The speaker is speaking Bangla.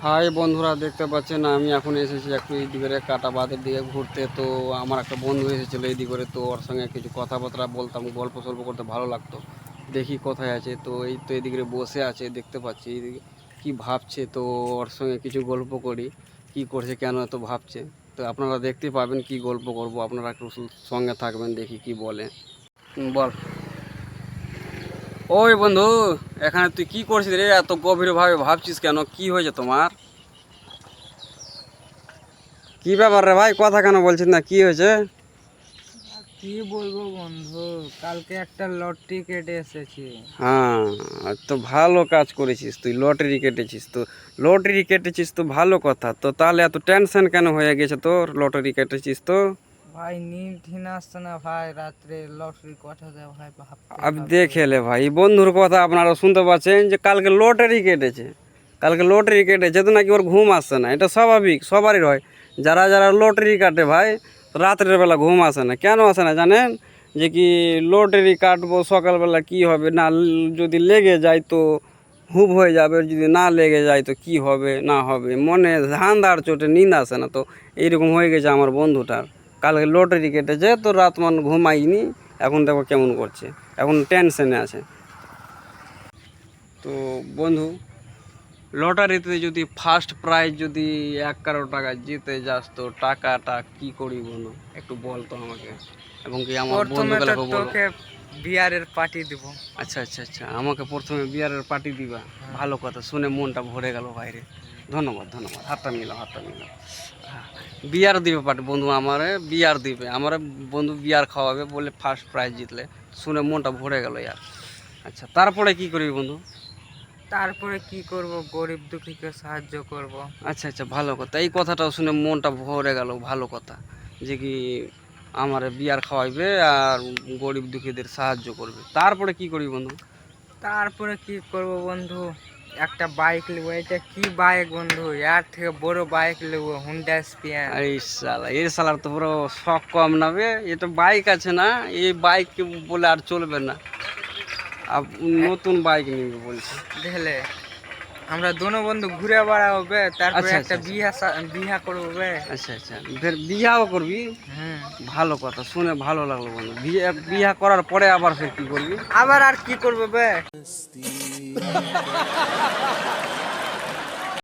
হাই বন্ধুরা, দেখতে পাচ্ছেন আমি এখন এসেছি একটু এই দিকের কাটা বাঁধের দিকে ঘুরতে। তো আমার একটা বন্ধু এসেছিলো এই দিকে, তো ওর সঙ্গে কিছু কথাবার্তা বলতাম, গল্প সল্প করতে ভালো লাগতো। দেখি কোথায় আছে, তো এই তো এদিকে বসে আছে দেখতে পাচ্ছি, এইদিকে কী ভাবছে। তো ওর সঙ্গে কিছু গল্প করি, কি করছে, কেন এত ভাবছে। তো আপনারা দেখতে পাবেন কি গল্প করব, আপনারা একটু সঙ্গে থাকবেন, দেখি কি বলে। বল। ওই বন্ধু, এখানে তুই কি করছিস রে? এত গভীরভাবে ভাবছিস কেন? কি হয়েছে তোমার? কি ব্যাপার রে ভাই, কথা কেন বলছিস না? কি হয়েছে? কি বলবো বন্ধু, কালকে একটা লটারি কেটে এসেছি। হ্যাঁ, তো ভালো কাজ করেছিস তুই, লটারি কেটেছিস। তো লটারি কেটেছিস তো ভালো কথা। তো তাহলে এত টেনশন কেন হয়ে গেছে তোর? লটারি কেটেছিস তো ভাই নিম ঠিন আসছে না ভাই, রাত্রে লটারি কটা দেয় ভাই ভাবতে আব ভাবতে। দেখে লে ভাই, বন্ধুর কথা আপনারা শুনতে পাচ্ছেন যে কালকে লটারি কেটেছে। কালকে লটারি কেটেছে তো নাকি ওর ঘুম আসছে না। এটা স্বাভাবিক, সবারই হয়। যারা যারা লটারি কাটে ভাই, রাত্রের বেলা ঘুম আসে না। কেন আসে না জানেন? যে কি লটারি কাটবো, সকালবেলা কি হবে না, যদি লেগে যায় তো হুব হয়ে যাবে, যদি না লেগে যায় তো কি হবে না হবে, মনে ধান্দার চোটে নিন্দ আসে না। তো এইরকম হয়ে গেছে আমার বন্ধুটার। কালকে লটারি কেটেছে তো রাত মান ঘুমাইনি, এখন দেখো কেমন করছে, এখন টেনশনে আছে। তো বন্ধু, লটারিতে যদি ফার্স্ট প্রাইজ যদি 1 কোটি টাকা জিতে যাস, তো টাকাটা কি করি বলো, একটু বল তো আমাকে, এবং কি আমার প্রথমে তো বন্ধুগুলোকে বলো। তোকে বিয়ারের পার্টি দিব। আচ্ছা আচ্ছা আচ্ছা, আমাকে প্রথমে বিয়ারের পার্টি দিবা? ভালো কথা, শুনে মনটা ভরে গেল ভাইরে। ধন্যবাদ ধন্যবাদ, হাতটা মিলাও হাতটা মিলাও। হ্যাঁ, বিয়ার দিবে পার্টি বন্ধু, আমারে বিয়ার দিবে, আমার বন্ধু বিয়ার খাওয়াবে বলে ফার্স্ট প্রাইজ জিতলে, শুনে মনটা ভরে গেল ইয়ার। আচ্ছা, তারপরে কি করবি বন্ধু? তারপরে কি করব, গরিব দুঃখীকে সাহায্য করব। আচ্ছা আচ্ছা, ভালো কথা, এই কথাটাও শুনে মনটা ভরে গেল, ভালো কথা। যে কি আমার বিয়ার খাওয়াইবে আর গরিব দুঃখীদের সাহায্য করবে। তারপরে কি করবি বন্ধু? তারপরে কি করব বন্ধু, একটা বাইক নেবো। এটা কি বাইক বন্ধু, এর থেকে বড় বাইক নেবো, হুন্ডা স্পিয়ান। এই সালার তো পুরো শখ কম না বে। এটা বাইক আছে না, এই বাইক বলে আর চলবে না। নতুন বাইক নিবি বলছে। দেখলে আমরা দোনো বন্ধু ঘুরে বেড়াবো বে, তারপরে আচ্ছা একটা আচ্ছা আচ্ছা বিয়া করবো বে। আচ্ছা আচ্ছা, ফের বিয়াও করবি? হুম, ভালো কথা, শুনে ভালো লাগলো বন্ধু। বিয়ে বিয়া করার পরে আবার ফের কি করবি? আবার আর কি করবো বে।